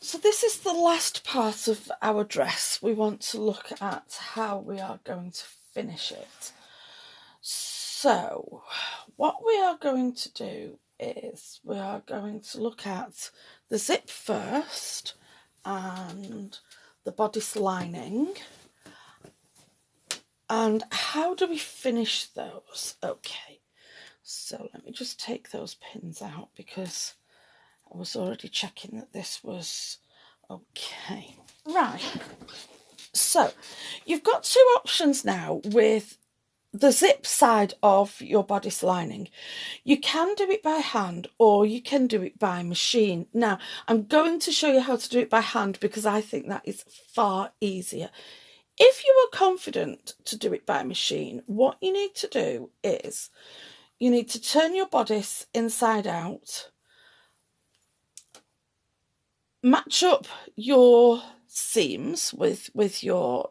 So this is the last part of our dress. We want to look at how we are going to finish it. So what we are going to do is we are going to look at the zip first and the bodice lining. And how do we finish those? Okay, so let me just take those pins out because I was already checking that this was okay. Right, so you've got two options now with the zip side of your bodice lining. You can do it by hand or you can do it by machine. Now, I'm going to show you how to do it by hand because I think that is far easier. If you are confident to do it by machine, what you need to do is you need to turn your bodice inside out, match up your seams with your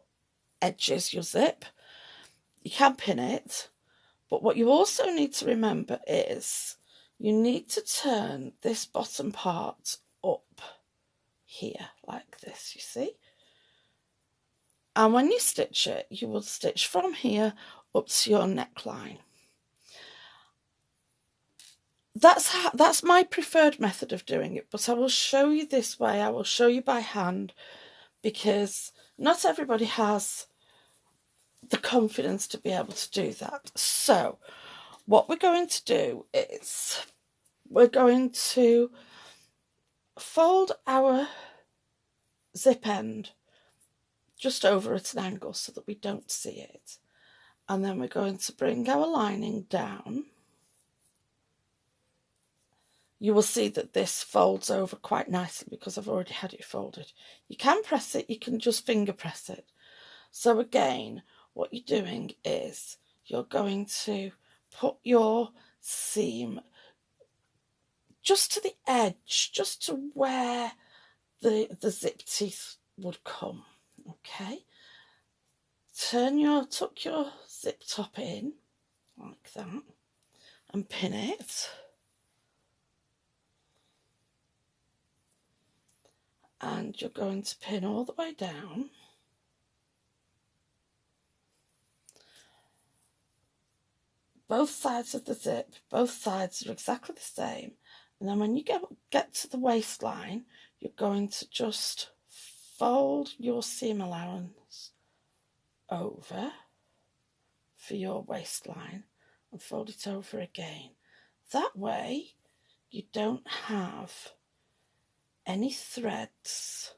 edges, your zip. You can pin it, but what you also need to remember is you need to turn this bottom part up here like this, you see? And when you stitch it, you will stitch from here up to your neckline. That's my preferred method of doing it, but I will show you this way. I will show you by hand because not everybody has the confidence to be able to do that. So what we're going to do is we're going to fold our zip end just over at an angle so that we don't see it. And then we're going to bring our lining down. You will see that this folds over quite nicely because I've already had it folded. You can press it, you can just finger press it. So again, what you're doing is you're going to put your seam just to the edge, just to where the zip teeth would come, okay? Tuck your zip top in like that and pin it. And you're going to pin all the way down. Both sides of the zip, both sides are exactly the same. And then when you get to the waistline, you're going to just fold your seam allowance over for your waistline and fold it over again. That way you don't have any threads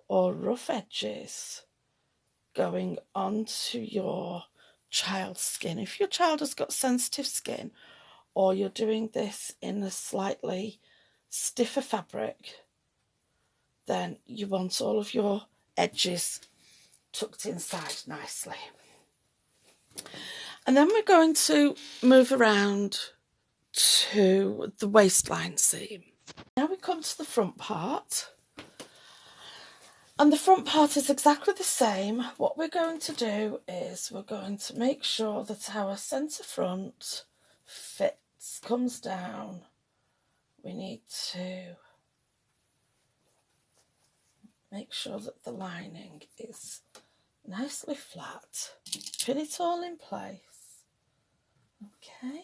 or rough edges going onto your child's skin. If your child has got sensitive skin or you're doing this in a slightly stiffer fabric, then you want all of your edges tucked inside nicely. And then we're going to move around to the waistline seam. Now we come to the front part. And the front part is exactly the same. What we're going to do is we're going to make sure that our centre front fits, comes down. We need to make sure that the lining is nicely flat. Pin it all in place. Okay.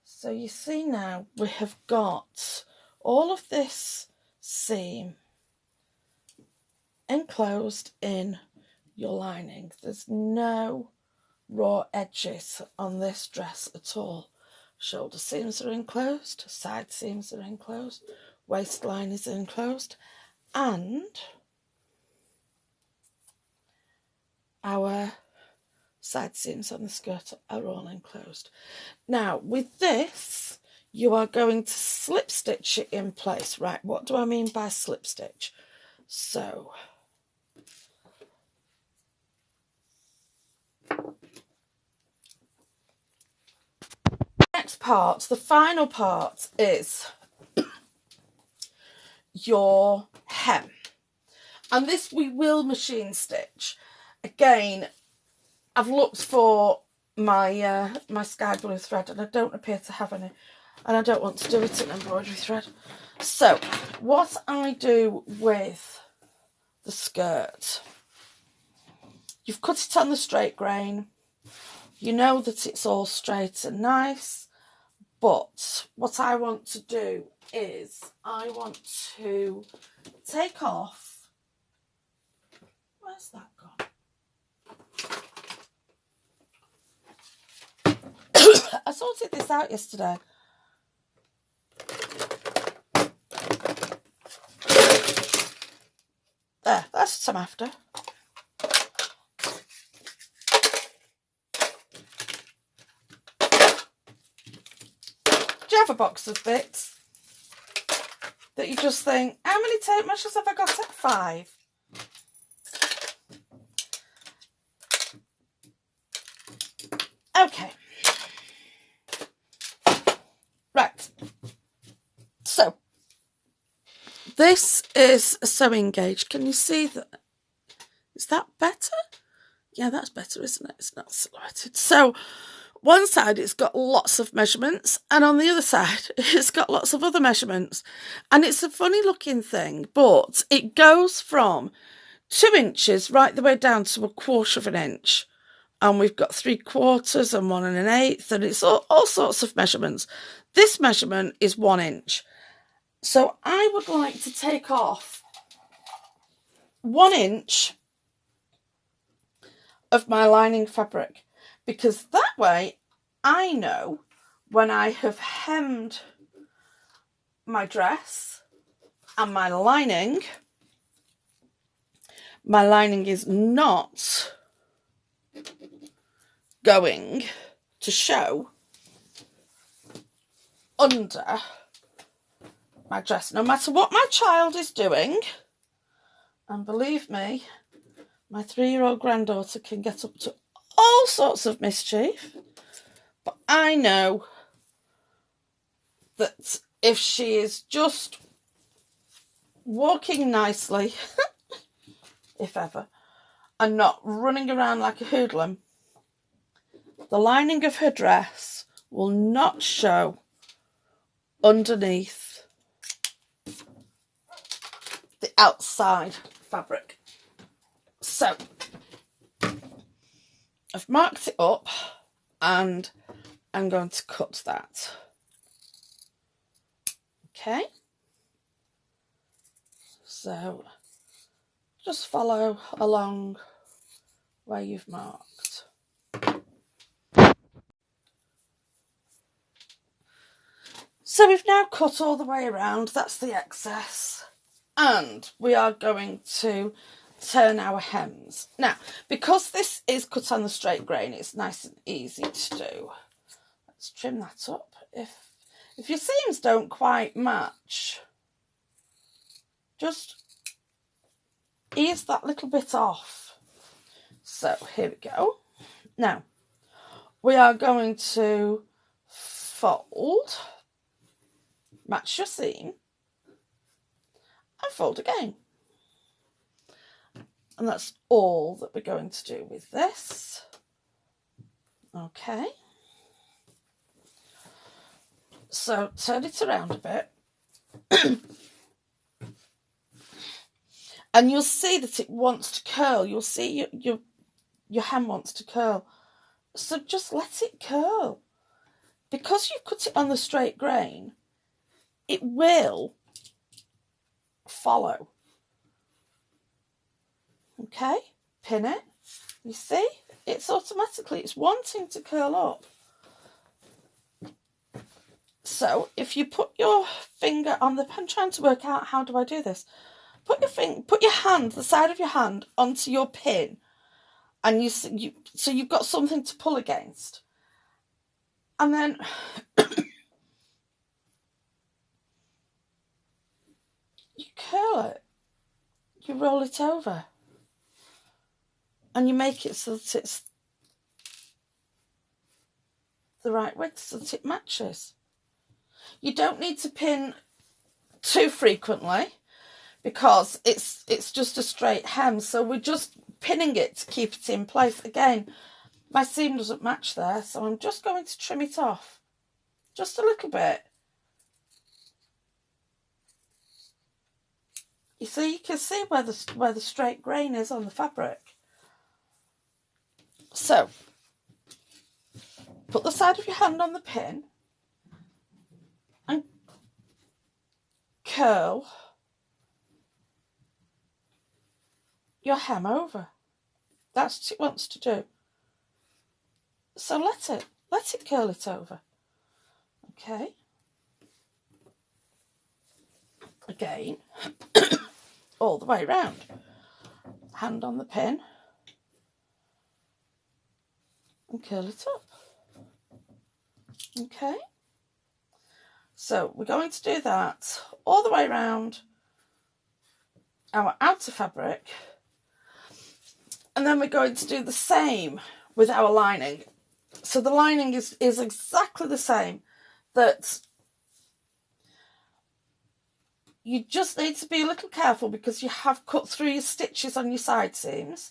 So you see now we have got all of this seam enclosed in your lining. There's no raw edges on this dress at all. Shoulder seams are enclosed, side seams are enclosed, waistline is enclosed, and our side seams on the skirt are all enclosed. Now with this you are going to slip stitch it in place. Right, what do I mean by slip stitch? So next part, the final part, is your hem, and this we will machine stitch. Again, I've looked for my my sky blue thread and I don't appear to have any. and I don't want to do it in embroidery thread. So what I do with the skirt, you've cut it on the straight grain, you know that it's all straight and nice, but what I want to do is I want to take off, where's that gone? I sorted this out yesterday. There, that's what I'm after. Do you have a box of bits that you just think, how many tape measures have I got at 5? Okay. Right. So, this is a sewing gauge. Can you see that? Is that better? Yeah, that's better, isn't it? It's not silhouetted. So, one side it's got lots of measurements, and on the other side it's got lots of other measurements. And it's a funny looking thing, but it goes from 2 inches right the way down to 1/4 of an inch. And we've got 3/4 and 1 1/8, and it's all sorts of measurements. This measurement is 1 inch. So I would like to take off 1 inch of my lining fabric, because that way I know when I have hemmed my dress and my lining is not going to show under my dress, no matter what my child is doing. And believe me, my 3-year-old granddaughter can get up to all sorts of mischief, but I know that if she is just walking nicely, if ever, and not running around like a hoodlum, the lining of her dress will not show underneath the outside fabric. So I've marked it up and I'm going to cut that. Okay, so just follow along where you've marked. So we've now cut all the way around, that's the excess, and we are going to turn our hems. Now, because this is cut on the straight grain, it's nice and easy to do. Let's trim that up. If your seams don't quite match, just ease that little bit off. So here we go. Now, we are going to fold, match your seam, and fold again. And that's all that we're going to do with this. Okay. So turn it around a bit. And you'll see that it wants to curl. You'll see your hem wants to curl. So just let it curl. Because you've cut it on the straight grain, it will follow. Okay, pin it. You see, it's wanting to curl up. So if you put your finger on the, I'm trying to work out how do I do this. Put your hand, the side of your hand, onto your pin, and so you've got something to pull against, and then you curl it, you roll it over, and you make it so that it's the right width, so that it matches. You don't need to pin too frequently, because it's just a straight hem, so we're just pinning it to keep it in place. Again, my seam doesn't match there, so I'm just going to trim it off just a little bit, You see, you can see where the straight grain is on the fabric. So, put the side of your hand on the pin and curl your hem over. That's what it wants to do. So let it curl it over. Okay. Again, all the way round. Hand on the pin and curl it up. Okay. So we're going to do that all the way around our outer fabric, and then we're going to do the same with our lining. So the lining is exactly the same. That you just need to be a little careful because you have cut through your stitches on your side seams.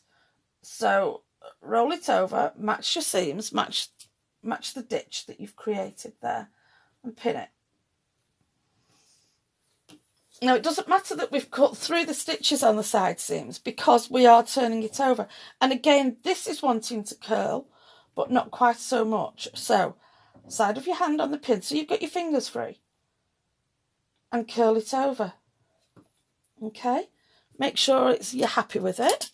So roll it over, match your seams, match the ditch that you've created there, and pin it. Now, it doesn't matter that we've cut through the stitches on the side seams because we are turning it over. And again, this is wanting to curl, but not quite so much. So, side of your hand on the pin, so you've got your fingers free, and curl it over. Okay? Make sure you're happy with it.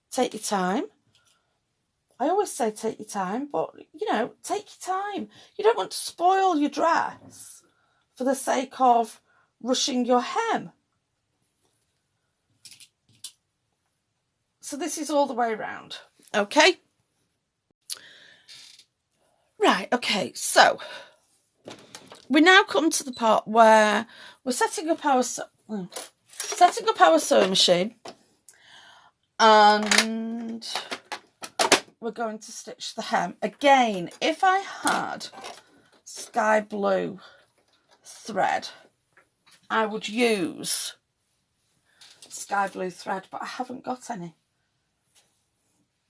Take your time. I always say take your time, but, you know, take your time. You don't want to spoil your dress for the sake of rushing your hem. So this is all the way around. Okay? Right, okay, so we now come to the part where we're setting up our sewing machine, and we're going to stitch the hem. Again, if I had sky blue thread, I would use sky blue thread, but I haven't got any.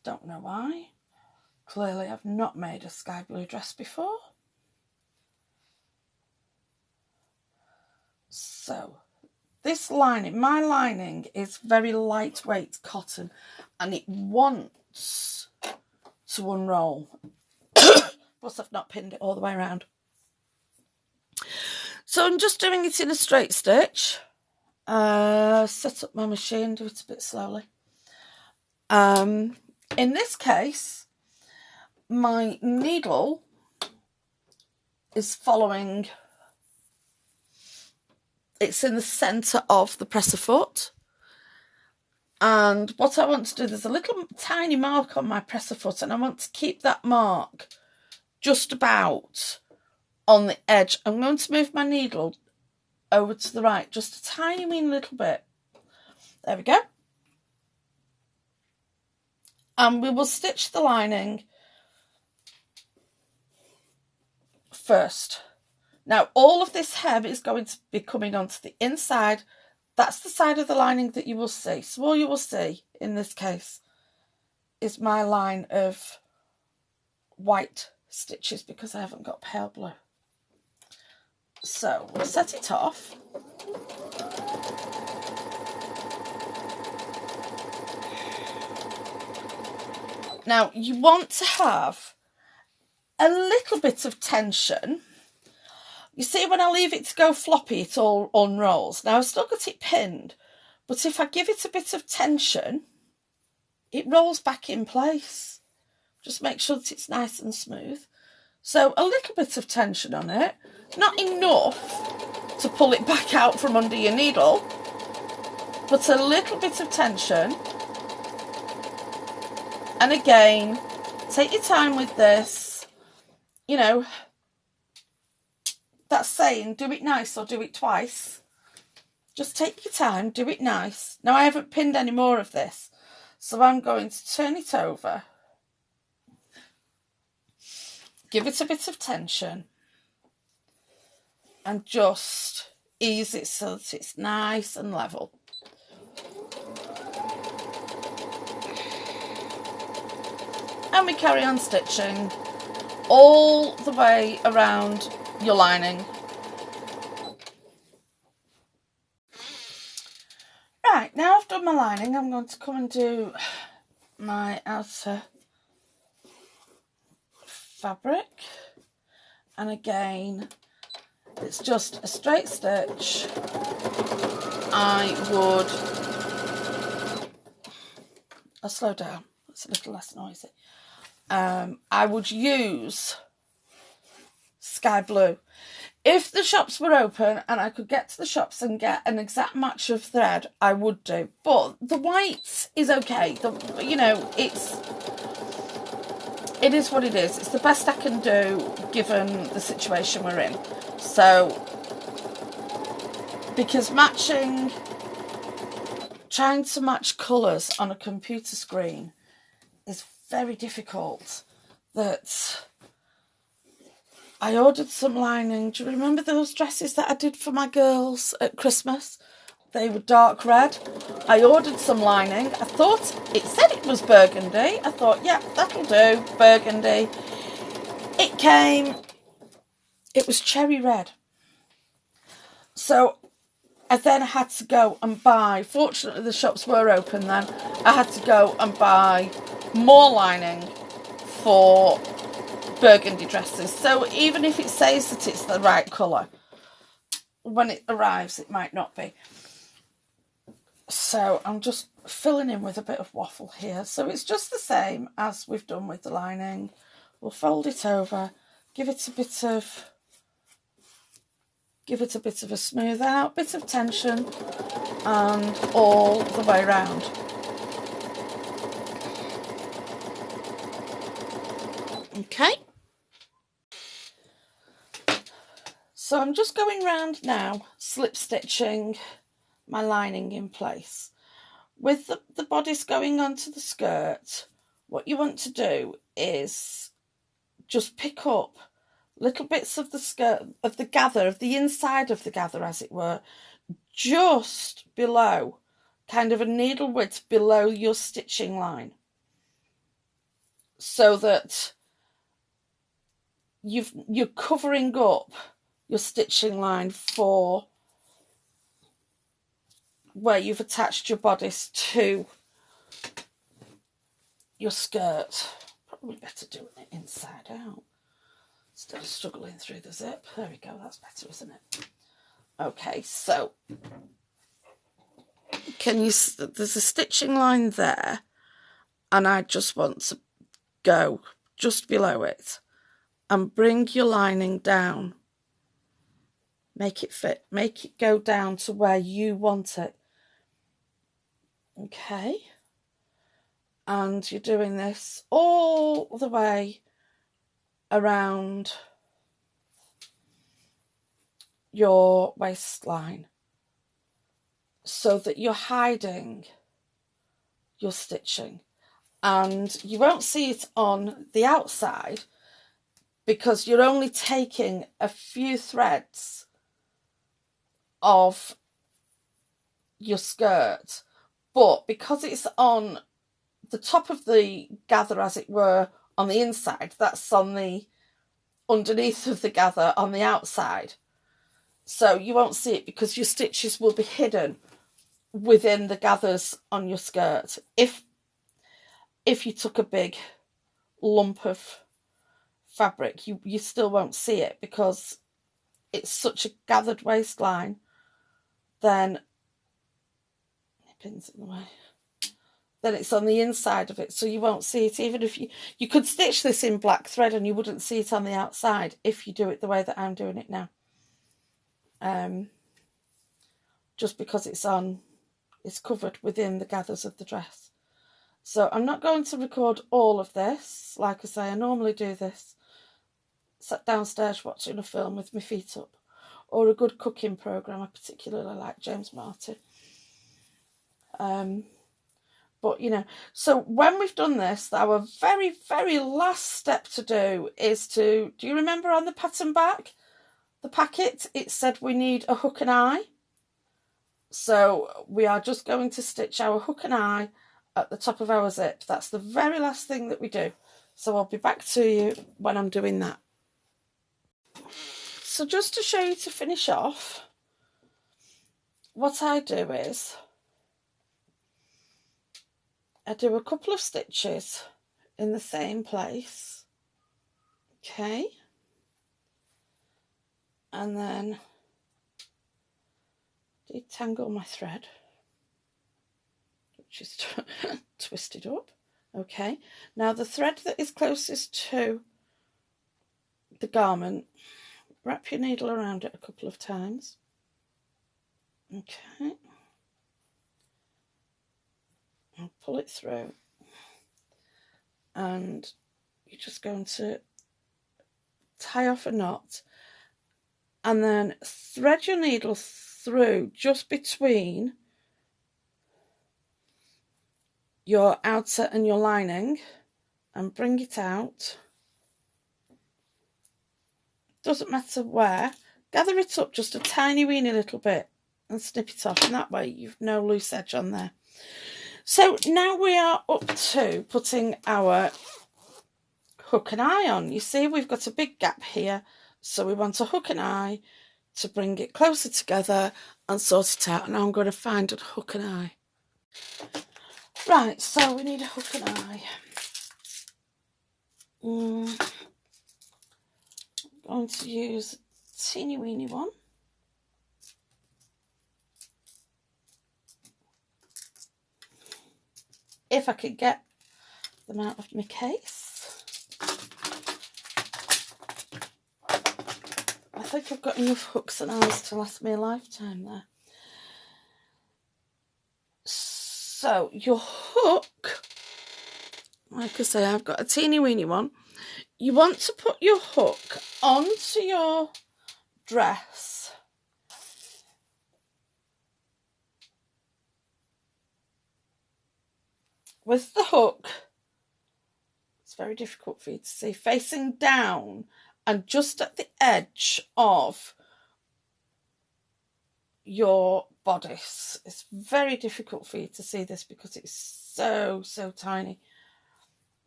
Don't know why. Clearly I've not made a sky blue dress before. So this lining, my lining is very lightweight cotton, and it wants to unroll. Plus I've not pinned it all the way around. So I'm just doing it in a straight stitch. Set up my machine, do it a bit slowly. In this case, my needle is following, it's in the centre of the presser foot. And what I want to do, there's a little tiny mark on my presser foot, and I want to keep that mark just about on the edge. I'm going to move my needle over to the right, just a tiny wee little bit. There we go. And we will stitch the lining first. Now, all of this hem is going to be coming onto the inside. That's the side of the lining that you will see. So all you will see in this case is my line of white stitches because I haven't got pale blue. So we'll set it off. Now, you want to have a little bit of tension. You see, when I leave it to go floppy, it all unrolls. Now, I've still got it pinned, but if I give it a bit of tension, it rolls back in place. Just make sure that it's nice and smooth. So a little bit of tension on it, not enough to pull it back out from under your needle, but a little bit of tension. And again, take your time with this. You know, that saying, do it nice or do it twice. Just take your time, do it nice. Now, I haven't pinned any more of this, so I'm going to turn it over. Give it a bit of tension. And just ease it so that it's nice and level. And we carry on stitching all the way around your lining. now I've done my lining, I'm going to come and do my outer fabric. And again, it's just a straight stitch. I'll slow down, it's a little less noisy. I would use sky blue. If the shops were open and I could get to the shops and get an exact match of thread, I would do. But the white is okay. You know, it is what it is. It's the best I can do given the situation we're in. So, because trying to match colours on a computer screen is very difficult. That I ordered some lining. Do you remember those dresses that I did for my girls at Christmas? They were dark red. I ordered some lining. I thought it said it was burgundy. I thought, yeah, that'll do, burgundy. It came, it was cherry red. So I then had to go and buy, fortunately the shops were open then, I had to go and buy more lining for burgundy dresses. So even if it says that it's the right colour, when it arrives it might not be. So I'm just filling in with a bit of waffle here. So it's just the same as we've done with the lining. We'll fold it over, give it a bit of a smooth out, bit of tension, and all the way around. Okay. So I'm just going round now, slip stitching my lining in place. With the bodice going onto the skirt, what you want to do is just pick up little bits of the skirt, of the gather, of the inside of the gather, as it were, just below, kind of a needle width below your stitching line, so that you're covering up your stitching line for where you've attached your bodice to your skirt. Probably better doing it inside out instead of struggling through the zip. There we go, that's better, isn't it? Okay, so there's a stitching line there, and I just want to go just below it and bring your lining down. Make it fit, make it go down to where you want it. Okay. And you're doing this all the way around your waistline, so that you're hiding your stitching, and you won't see it on the outside because you're only taking a few threads of your skirt, but because it's on the top of the gather, as it were, on the inside, that's on the underneath of the gather on the outside, so you won't see it because your stitches will be hidden within the gathers on your skirt. If you took a big lump of fabric, you still won't see it because it's such a gathered waistline. Then pins in the way. Then it's on the inside of it, so you won't see it. Even if you could stitch this in black thread and you wouldn't see it on the outside if you do it the way that I'm doing it now. Just because it's covered within the gathers of the dress. So I'm not going to record all of this. Like I say, I normally do this sat downstairs watching a film with my feet up, or a good cooking programme. I particularly like James Martin. But, you know, so when we've done this, our very, very last step to do is do you remember on the pattern back, the packet, it said we need a hook and eye? So we are just going to stitch our hook and eye at the top of our zip. That's the very last thing that we do. So I'll be back to you when I'm doing that. So just to show you to finish off, what I do is I do a couple of stitches in the same place, okay, and then detangle my thread, which is twisted up. Okay, now the thread that is closest to the garment, wrap your needle around it a couple of times. Okay, and pull it through, and you're just going to tie off a knot, and then thread your needle through just between your outer and your lining and bring it out. Doesn't matter where. Gather it up just a tiny weeny little bit and snip it off, and that way you've no loose edge on there. So now we are up to putting our hook and eye on. You see we've got a big gap here, so we want a hook and eye to bring it closer together and sort it out. And I'm going to find a hook and eye. Right, so we need a hook and eye. I'm going to use a teeny weeny one. If I could get them out of my case. I think I've got enough hooks and eyes to last me a lifetime there. So your hook, like I say, I've got a teeny weeny one. You want to put your hook onto your dress with the hook, it's very difficult for you to see, facing down and just at the edge of your bodice. It's very difficult for you to see this because it's so tiny,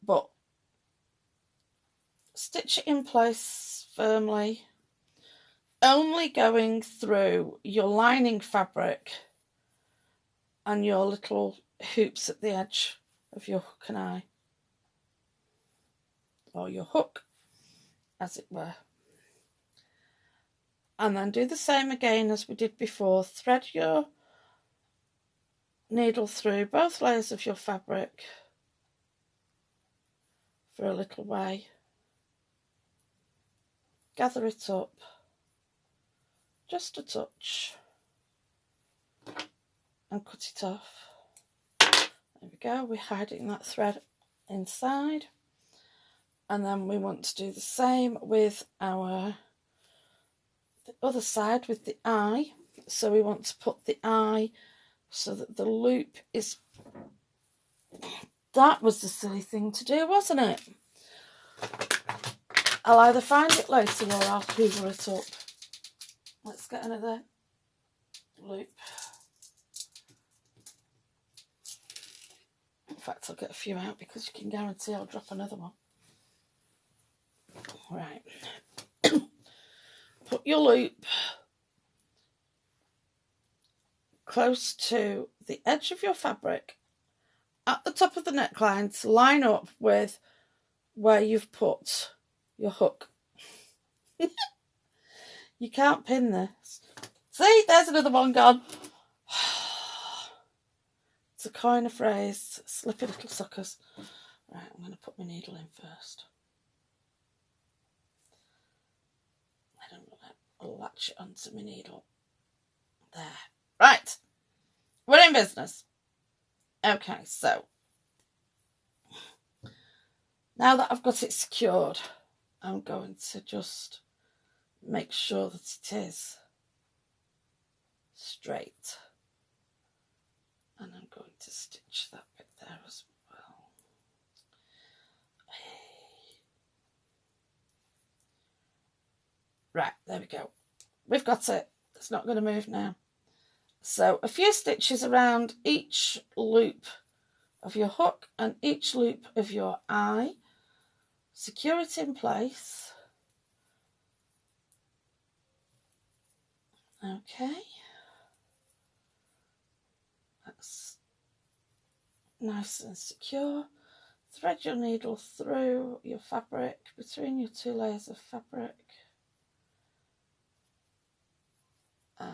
but stitch it in place firmly, only going through your lining fabric and your little hoops at the edge of your hook and eye, or your hook as it were. And then do the same again as we did before. Thread your needle through both layers of your fabric for a little way. Gather it up just a touch and cut it off. There we go, we're hiding that thread inside. And then we want to do the same with the other side with the eye. So we want to put the eye so that the loop is... That was the silly thing to do, wasn't it? I'll either find it later or I'll hoover it up. Let's get another loop. In fact, I'll get a few out because you can guarantee I'll drop another one. Right. Put your loop close to the edge of your fabric at the top of the neckline to line up with where you've put your hook. You can't pin this. See, there's another one gone. To coin a phrase, slippy little suckers. Right, I'm going to put my needle in first. I don't want to latch it onto my needle. There. Right, we're in business. Okay, so now that I've got it secured, I'm going to just make sure that it is straight. And I'm going to stitch that bit there as well. Right, there we go. We've got it. It's not going to move now. So a few stitches around each loop of your hook and each loop of your eye. Secure it in place. Okay. That's nice and secure. Thread your needle through your fabric, between your 2 layers of fabric, and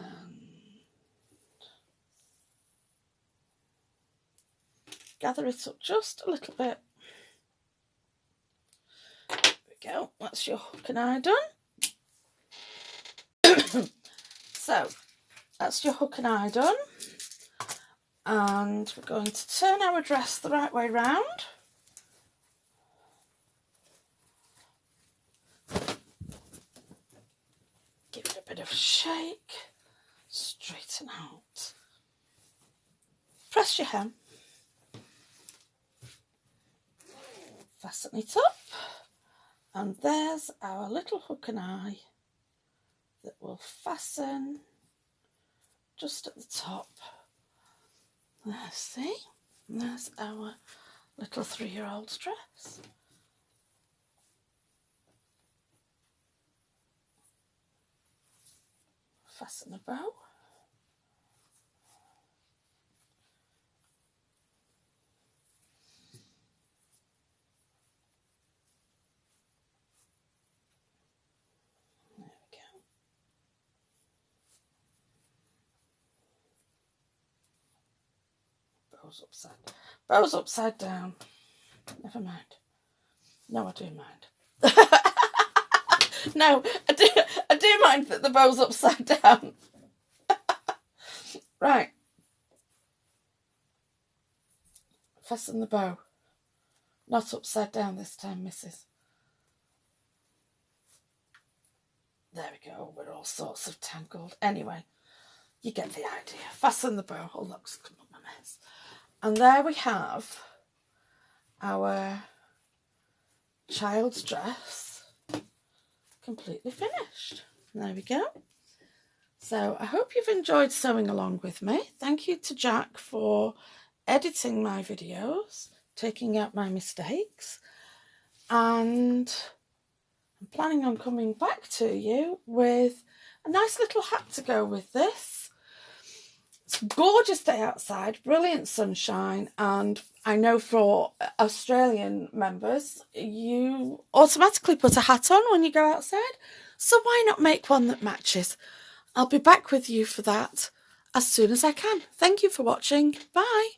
gather it up just a little bit. There we go, that's your hook and eye done. So that's your hook and eye done, and we're going to turn our dress the right way round. Give it a bit of a shake, straighten out, press your hem, fasten it up, and there's our little hook and eye that will fasten just at the top. There, see? And there's our little 3-year-old's dress. Fasten the bow. There we go. Bow's upside down. Never mind. No, I do mind. No, I do mind that the bow's upside down. Right. Fasten the bow. Not upside down this time, missus. There we go. We're all sorts of tangled. Anyway, you get the idea. Fasten the bow. Oh, look, come up my mess. And there we have our child's dress completely finished. There we go. So I hope you've enjoyed sewing along with me. Thank you to Jack for editing my videos, taking out my mistakes, and I'm planning on coming back to you with a nice little hat to go with this. It's a gorgeous day outside, brilliant sunshine, and I know for Australian members, you automatically put a hat on when you go outside, so why not make one that matches? I'll be back with you for that as soon as I can. Thank you for watching. Bye.